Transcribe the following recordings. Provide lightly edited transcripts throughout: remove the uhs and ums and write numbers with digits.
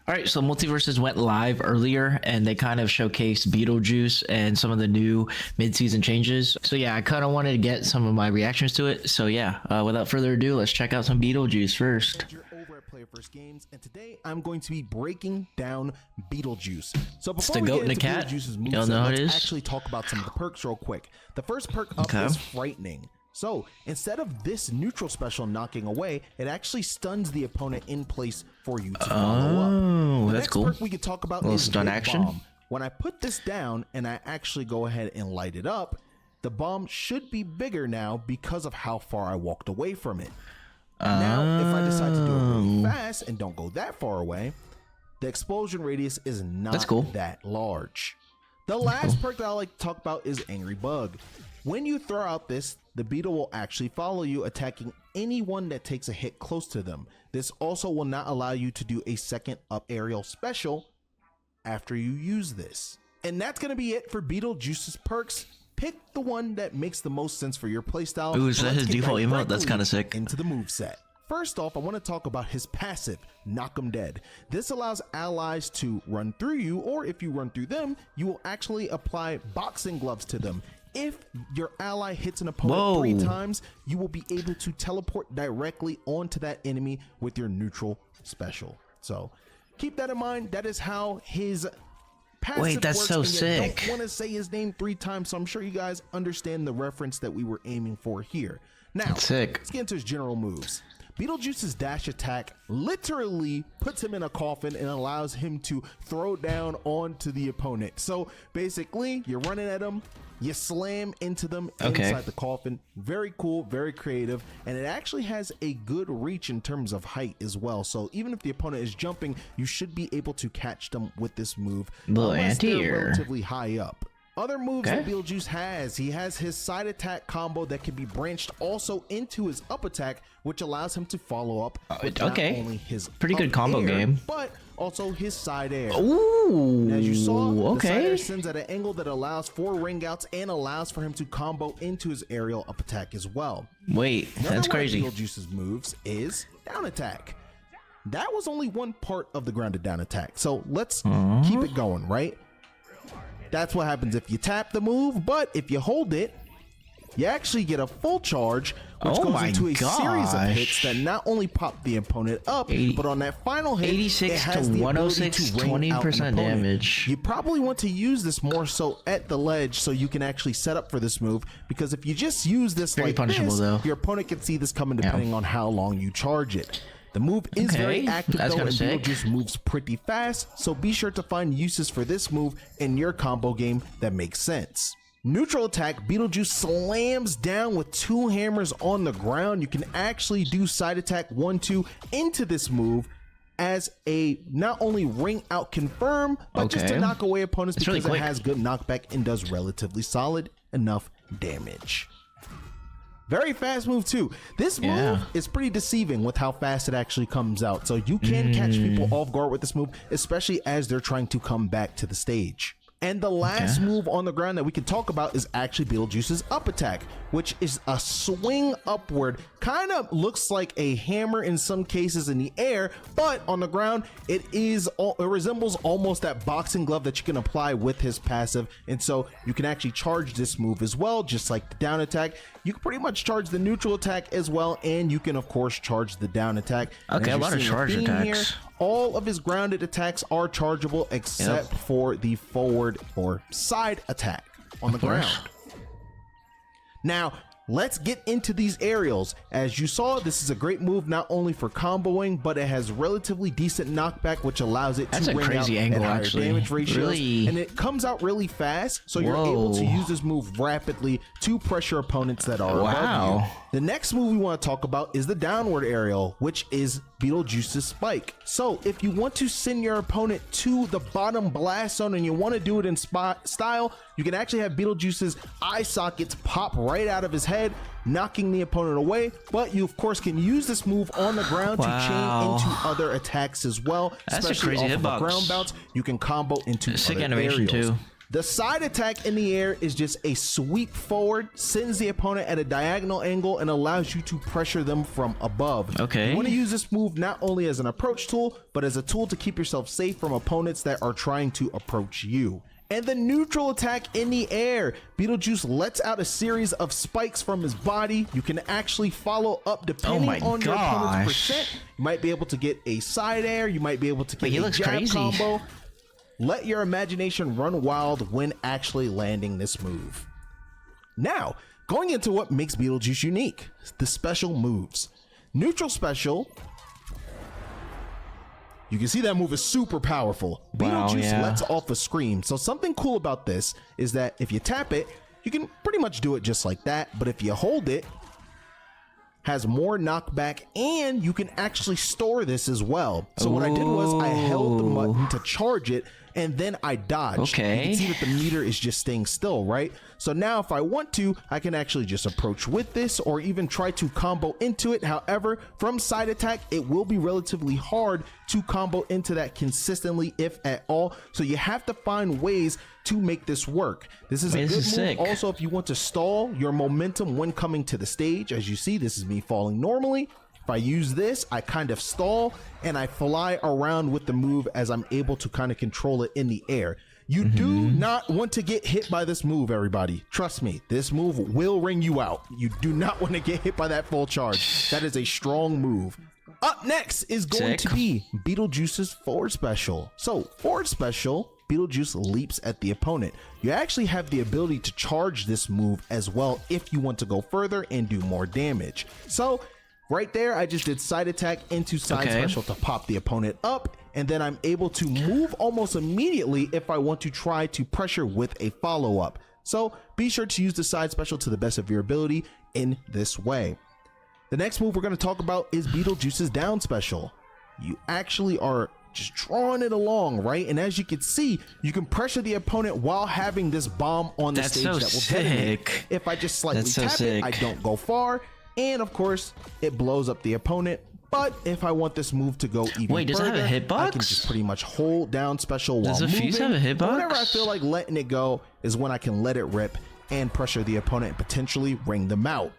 All right, so Multiversus went live earlier and they kind of showcased BettleJuice and some of the new mid-season changes. So yeah, I kind of wanted to get some of my reactions to it. So yeah, without further ado, let's check out some BettleJuice first. You're over at Player First Games, and today I'm going to be breaking down BettleJuice. So before we get into BettleJuice's moveset, let's actually talk about some of the perks real quick. The first perk up is Frightening. So instead of this neutral special knocking away, it actually stuns the opponent in place for you to follow up. The that's next cool. perk we could talk about is stun action. Bomb. When I put this down and I actually go ahead and light it up, the bomb should be bigger now because of how far I walked away from it. Now, if I decide to do it really fast and don't go that far away, the explosion radius is not that large. The last perk that I like to talk about is Angry Bug. When you throw out this, the beetle will actually follow you, attacking anyone that takes a hit close to them. This also will not allow you to do a second up aerial special after you use this. And that's going to be it for BettleJuice's perks. Pick the one that makes the most sense for your playstyle. Ooh, is that his default emote? That's kind of sick. Into the moveset. First off, I want to talk about his passive, Knock 'em Dead. This allows allies to run through you, or if you run through them, you will actually apply boxing gloves to them. If your ally hits an opponent 3 times, you will be able to teleport directly onto that enemy with your neutral special. So keep that in mind. That is how his passive that's works, so and sick. I don't want to say his name 3 times, so I'm sure you guys understand the reference that we were aiming for here. Now, let's get into his general moves. BettleJuice's dash attack literally puts him in a coffin and allows him to throw down onto the opponent. So basically, you're running at him, you slam into them inside the coffin. Very cool, very creative, and it actually has a good reach in terms of height as well. So even if the opponent is jumping, you should be able to catch them with this move unless they're relatively high up. Other moves that BettleJuice has, he has his side attack combo that can be branched also into his up attack, which allows him to follow up with not only his pretty good combo game, but also his side air. Ooh, and as you saw, the side air sends at an angle that allows 4 ring outs and allows for him to combo into his aerial up attack as well. Wait, that's crazy. BettleJuice's moves is down attack. That was only one part of the grounded down attack, so let's keep it going, right? That's what happens if you tap the move, but if you hold it, you actually get a full charge, which goes into a series of hits that not only pop the opponent up, but on that final hit, 86 it has to the 106, ability to 20% damage. You probably want to use this more so at the ledge so you can actually set up for this move, because if you just use this like this, your opponent can see this coming depending on how long you charge it. The move is very active though, and BettleJuice moves pretty fast, so be sure to find uses for this move in your combo game that makes sense. Neutral attack, BettleJuice slams down with 2 hammers on the ground. You can actually do side attack 1-2 into this move as a not only ring out confirm, but just to knock away opponents because it has good knockback and does relatively solid enough damage. Very fast move too. This move is pretty deceiving with how fast it actually comes out. So you can catch people off guard with this move, especially as they're trying to come back to the stage. And the last move on the ground that we can talk about is actually BettleJuice's up attack, which is a swing upward. Kind of looks like a hammer in some cases in the air, but on the ground, it resembles almost that boxing glove that you can apply with his passive. And so you can actually charge this move as well, just like the down attack. You can pretty much charge the neutral attack as well, and you can of course charge the down attack. Okay, a lot of charge attacks. Here, all of his grounded attacks are chargeable except for the forward or side attack on the ground. Now, let's get into these aerials. As you saw, this is a great move not only for comboing, but it has relatively decent knockback, which allows it to ring out at higher damage ratios. And it comes out really fast, so you're able to use this move rapidly to pressure opponents that are above you. The next move we want to talk about is the downward aerial, which is BettleJuice's spike. So if you want to send your opponent to the bottom blast zone and you want to do it in style, you can actually have BettleJuice's eye sockets pop right out of his head, knocking the opponent away. But you of course can use this move on the ground to chain into other attacks as well. That's especially a crazy off hitbox. Of a ground bounce, you can combo into sick other animation aerials. too. The side attack in the air is just a sweep forward, sends the opponent at a diagonal angle, and allows you to pressure them from above. Okay. You want to use this move not only as an approach tool, but as a tool to keep yourself safe from opponents that are trying to approach you. And the neutral attack in the air, BettleJuice lets out a series of spikes from his body. You can actually follow up depending on your opponent's percent. You might be able to get a side air, you might be able to get a jab combo. Let your imagination run wild when actually landing this move. Now, going into what makes BettleJuice unique, the special moves. Neutral special, you can see that move is super powerful. BettleJuice lets off a scream. So something cool about this is that if you tap it, you can pretty much do it just like that. But if you hold it, has more knockback, and you can actually store this as well. So what I did was I held the button to charge it, and then I dodged. You can see that the meter is just staying still, right? So now if I want to, I can actually just approach with this or even try to combo into it. However, from side attack, it will be relatively hard to combo into that consistently, if at all. So you have to find ways to make this work. This is a good move. Also, if you want to stall your momentum when coming to the stage, as you see, this is me falling normally. If I use this, I kind of stall and I fly around with the move as I'm able to kind of control it in the air. You do not want to get hit by this move, everybody. Trust me, this move will ring you out. You do not want to get hit by that full charge. That is a strong move. Up next is going to be BettleJuice's forward special. So forward special, BettleJuice leaps at the opponent. You actually have the ability to charge this move as well if you want to go further and do more damage. So right there, I just did side attack into side special to pop the opponent up, and then I'm able to move almost immediately if I want to try to pressure with a follow-up. So be sure to use the side special to the best of your ability in this way. The next move we're going to talk about is BettleJuice's down special. You actually are just drawing it along, right? And as you can see, you can pressure the opponent while having this bomb on the stage that will detonate. If I just slightly tap it, I don't go far. And of course, it blows up the opponent. But if I want this move to go even further, does it have a hitbox? I can just pretty much hold down special while moving. Does the fuse have a hitbox? Whenever I feel like letting it go is when I can let it rip and pressure the opponent and potentially ring them out.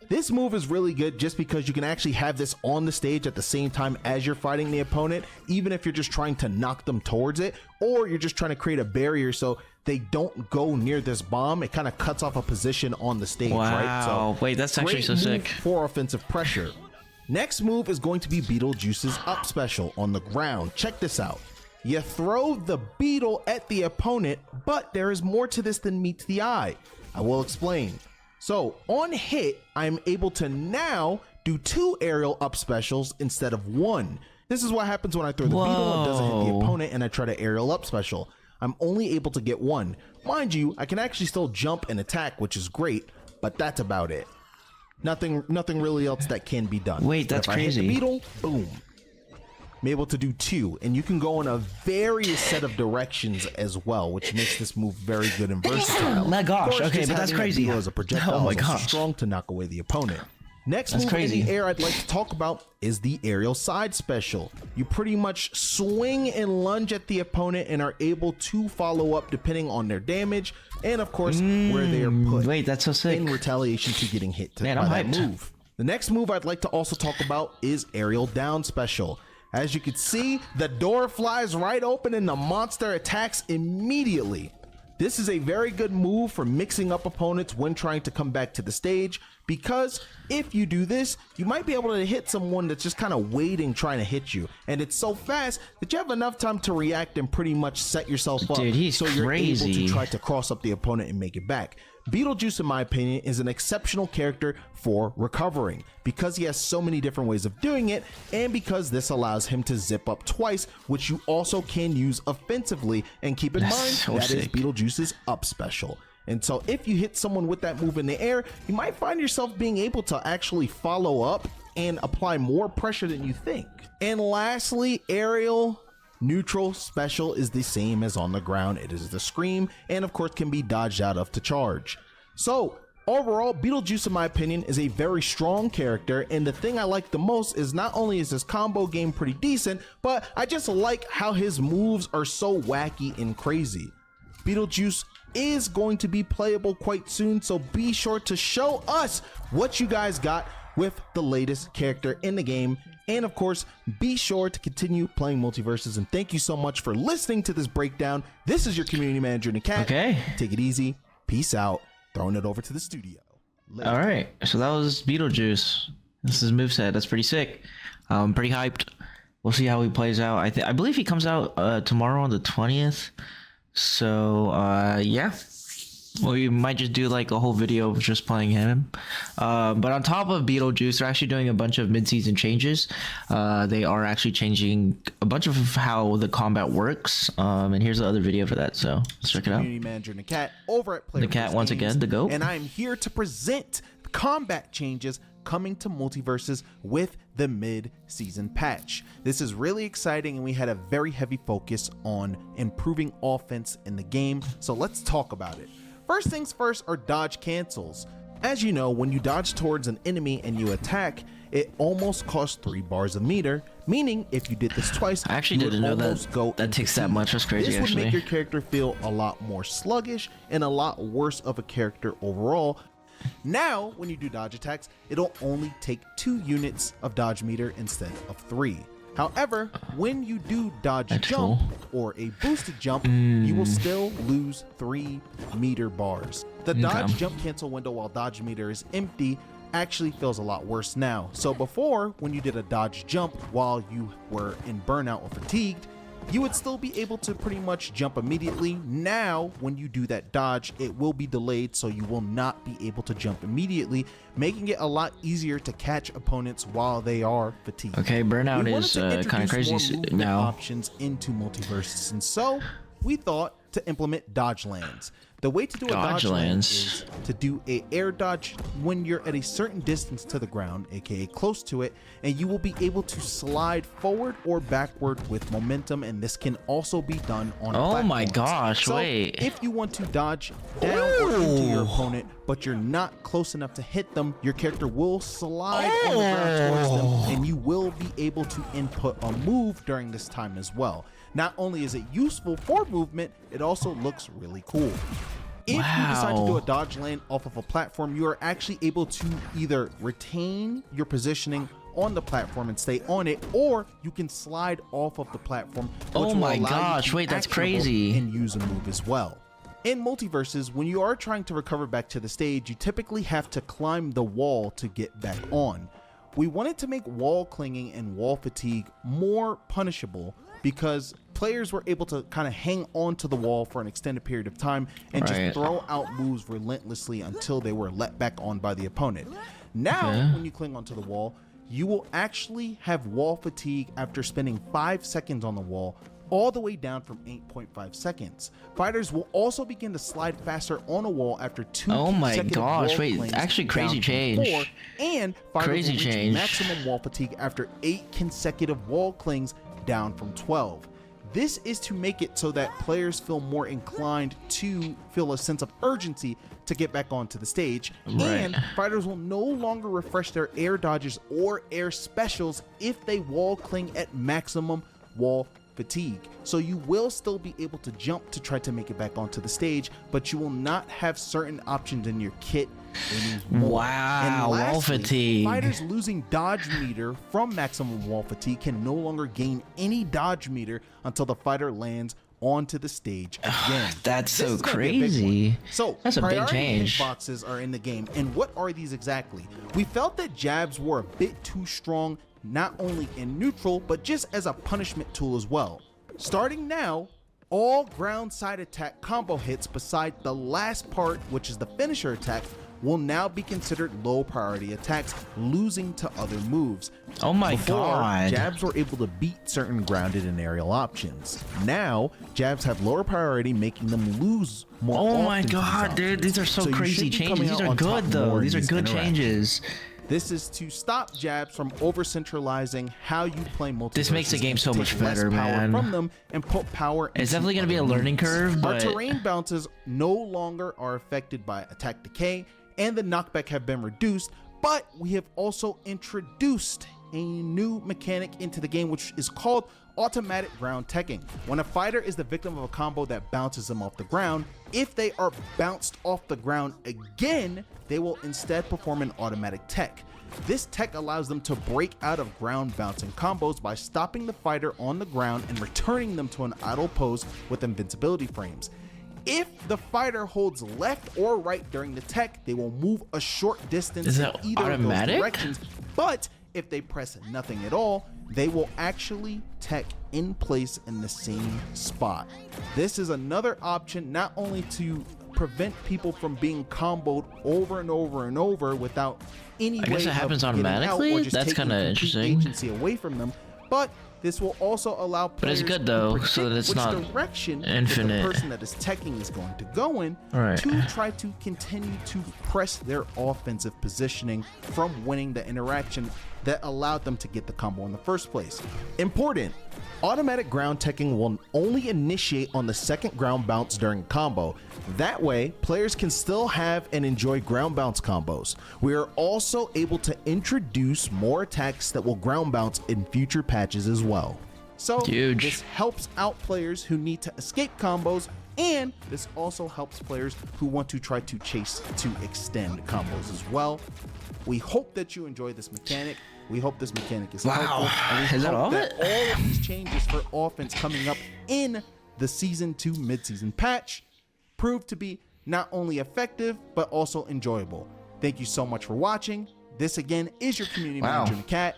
This move is really good just because you can actually have this on the stage at the same time as you're fighting the opponent, even if you're just trying to knock them towards it, or you're just trying to create a barrier so they don't go near this bomb. It kind of cuts off a position on the stage, right? So wait, that's actually so sick. For offensive pressure. Next move is going to be BettleJuice's up special on the ground. Check this out. You throw the beetle at the opponent, but there is more to this than meets the eye. I will explain. So on hit, I'm able to now do 2 aerial up specials instead of 1. This is what happens when I throw the beetle. It doesn't hit the opponent and I try to aerial up special. I'm only able to get 1. Mind you, I can actually still jump and attack, which is great, but that's about it. Nothing really else that can be done. Wait, that's crazy. I hit the beetle, boom. I'm able to do 2, and you can go in a various set of directions as well, which makes this move very good and versatile. My gosh, okay, but that's crazy. As a projectile, oh my gosh, strong to knock away the opponent. Next move in the air I'd like to talk about is the aerial side special. You pretty much swing and lunge at the opponent and are able to follow up depending on their damage and of course where they are put. Wait, that's so sick. In retaliation to getting hit by that move. The next move I'd like to also talk about is aerial down special. As you can see, the door flies right open and the monster attacks immediately. This is a very good move for mixing up opponents when trying to come back to the stage, because if you do this, you might be able to hit someone that's just kind of waiting trying to hit you, and it's so fast that you have enough time to react and pretty much set yourself up. Dude, he's so you're crazy. able to try to cross up the opponent and make it back. BettleJuice, in my opinion, is an exceptional character for recovering because he has so many different ways of doing it, and because this allows him to zip up twice, which you also can use offensively. And keep in mind, that is BettleJuice's up special. And so if you hit someone with that move in the air, you might find yourself being able to actually follow up and apply more pressure than you think. And lastly, aerial neutral special is the same as on the ground. It is the scream, and of course can be dodged out of to charge. So overall, BettleJuice, in my opinion, is a very strong character, and the thing I like the most is not only is his combo game pretty decent, but I just like how his moves are so wacky and crazy. BettleJuice is going to be playable quite soon, so be sure to show us what you guys got with the latest character in the game. And of course, be sure to continue playing Multiversus. And thank you so much for listening to this breakdown. This is your community manager, Nikat. Okay. Take it easy. Peace out. Throwing it over to the studio. All right. So that was BettleJuice. This is Moveset. That's pretty sick. Pretty hyped. We'll see how he plays out. I believe he comes out tomorrow on the 20th. So yeah. We might just do like a whole video of just playing him. But on top of BettleJuice, they're actually doing a bunch of mid-season changes. They are actually changing a bunch of how the combat works. And here's the other video for that. So let's check it out. Community manager Nikat over at Nikat once again, the GOAT. And I'm here to present the combat changes coming to Multiversus with the mid-season patch. This is really exciting, and we had a very heavy focus on improving offense in the game. So let's talk about it. First things first are dodge cancels. As you know, when you dodge towards an enemy and you attack, it almost costs 3 bars of meter, meaning if you did this twice, I actually didn't know that takes that much. That's crazy. This would make your character feel a lot more sluggish and a lot worse of a character overall. Now, when you do dodge attacks, it'll only take 2 units of dodge meter instead of 3. However, when you do dodge jump or a boosted jump, you will still lose 3 meter bars. The dodge jump cancel window while dodge meter is empty actually feels a lot worse now. So before, when you did a dodge jump while you were in burnout or fatigued, you would still be able to pretty much jump immediately. Now, when you do that dodge, it will be delayed, so you will not be able to jump immediately, making it a lot easier to catch opponents while they are fatigued. Okay, burnout is kind of crazy now. Options into Multiversus, and so we thought to implement dodge lands. The way to do a dodge land is to do a air dodge when you're at a certain distance to the ground, aka close to it, and you will be able to slide forward or backward with momentum, and this can also be done on platforms. My gosh, so wait. If you want to dodge down or into your opponent, but you're not close enough to hit them, your character will slide on the ground towards them, and you will be able to input a move during this time as well. Not only is it useful for movement, it also looks really cool. If you decide to do a dodge land off of a platform, you are actually able to either retain your positioning on the platform and stay on it, or you can slide off of the platform. Oh my gosh, wait, that's crazy. And use a move as well. In Multiversus, when you are trying to recover back to the stage, you typically have to climb the wall to get back on. We wanted to make wall clinging and wall fatigue more punishable, because players were able to kind of hang on to the wall for an extended period of time and just throw out moves relentlessly until they were let back on by the opponent. Now, when you cling onto the wall, you will actually have wall fatigue after spending 5 seconds on the wall, all the way down from 8.5 seconds. Fighters will also begin to slide faster on a wall after 2 wait, actually crazy change. 4, and fighters will reach maximum wall fatigue after 8 consecutive wall clings down from 12. This is to make it so that players feel more inclined to feel a sense of urgency to get back onto the stage, and fighters will no longer refresh their air dodges or air specials if they wall cling at maximum wall fatigue. So you will still be able to jump to try to make it back onto the stage, but you will not have certain options in your kit anymore. Wow, and lastly, wall fatigue. Fighters losing dodge meter from maximum wall fatigue can no longer gain any dodge meter until the fighter lands onto the stage again. That's so crazy. So that's a big change. Hitboxes are in the game, and what are these exactly? We felt that jabs were a bit too strong, not only in neutral, but just as a punishment tool as well. Starting now, all ground side attack combo hits beside the last part, which is the finisher attack, will now be considered low priority attacks, losing to other moves. Oh my god. Jabs were able to beat certain grounded and aerial options. Now, jabs have lower priority, making them lose more often. Oh my god, dude, these are so crazy changes. These are good though. These are good changes. This is to stop jabs from over-centralizing how you play Multiversus. This makes the game so much better, man. From them and put power. It's definitely going to be a learning curve, but our terrain bounces no longer are affected by attack decay, and the knockback have been reduced. But we have also introduced a new mechanic into the game, which is called automatic ground teching. When a fighter is the victim of a combo that bounces them off the ground, if they are bounced off the ground again, they will instead perform an automatic tech. This tech allows them to break out of ground bouncing combos by stopping the fighter on the ground and returning them to an idle pose with invincibility frames. If the fighter holds left or right during the tech, they will move a short distance in either automatic? of those directions. But if they press nothing at all, they will actually tech in place in the same spot. This is another option not only to prevent people from being comboed over and over and over without any way guess it happens of getting automatically? out or just That's taking kinda complete interesting. agency away from them, but this will also allow players it's good, though, to so that it's which not direction infinite. the person that is teching is going to go in Right. to try to continue to press their offensive positioning from winning the interaction that allowed them to get the combo in the first place. Important: automatic ground teching will only initiate on the second ground bounce during a combo. That way, players can still have and enjoy ground bounce combos. We are also able to introduce more attacks that will ground bounce in future patches as well. So Huge. this helps out players who need to escape combos, and this also helps players who want to try to chase to extend combos as well. We hope that you enjoy this mechanic. We hope this mechanic is helpful. And we Is that hope all of that it? all of these changes for offense coming up in the Season 2 midseason patch prove to be not only effective, but also enjoyable. Thank you so much for watching. This again is your community manager, Nakat.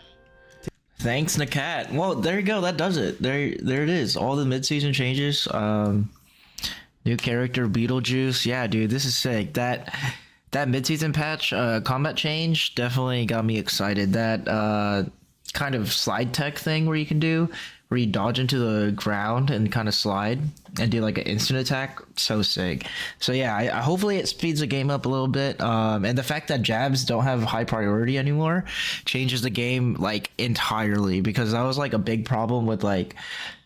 Thanks, Nakat. Well, there you go. That does it. There it is. All the mid-season changes. New character, BettleJuice. Yeah, dude, this is sick. That mid-season patch, combat change definitely got me excited. That kind of slide tech thing where you dodge into the ground and kind of slide and do like an instant attack, so sick. So yeah, I hopefully it speeds the game up a little bit. And the fact that jabs don't have high priority anymore changes the game like entirely, because that was like a big problem with like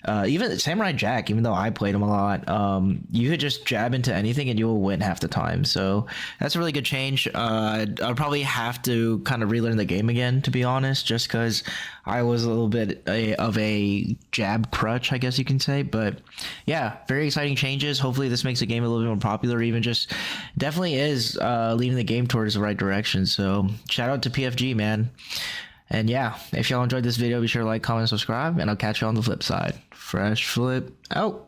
even Samurai Jack. Even though I played him a lot, you could just jab into anything and you will win half the time. So that's a really good change. I'll probably have to kind of relearn the game again, to be honest, just because I was a little bit of a jab crutch, I guess you can say. But yeah, very exciting changes. Hopefully this makes the game a little bit more popular, even just definitely is leading the game towards the right direction. So shout out to PFG, man. And yeah, if y'all enjoyed this video, be sure to like, comment, subscribe, and I'll catch you on the flip side. Fresh Flip out.